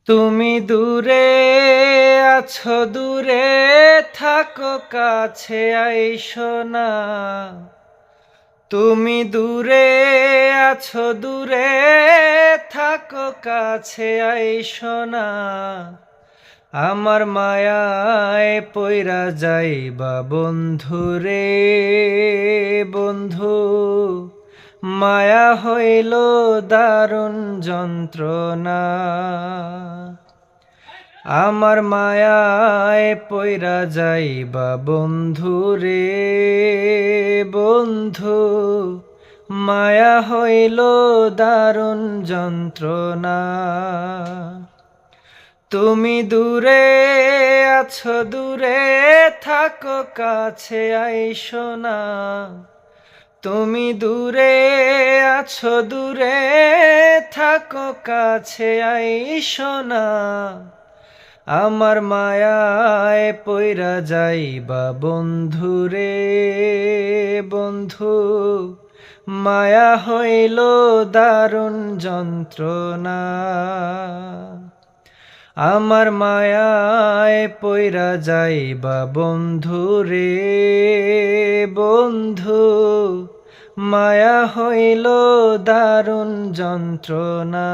তুমি দূরে আছো, দূরে থাকো, কাছে আইসো না। তুমি দূরে আছো, দূরে থাকো, কাছে আইসো না। আমার মায়ায় পইরা যাইবা বন্ধুরে, বন্ধু মায়া হইল দারুণ যন্ত্রণা। আমার মায়ায় পইরা যাইবা বন্ধুরে, বন্ধু মায়া হইল দারুণ যন্ত্রণা। তুমি দূরে আছো, দূরে থাকো, কাছে আইসো না। তুমি দূরে আছো, দূরে থাকো, কাছে আইসো না। আমার মায়ায় পইরা যাইবা বন্ধুরে, বন্ধু মায়া হইল দারুণ যন্ত্রণা। আমার মায়ায় পইরা যাইবা বন্ধুরে, বন্ধু মায়া হইল দারুণ যন্ত্রণা।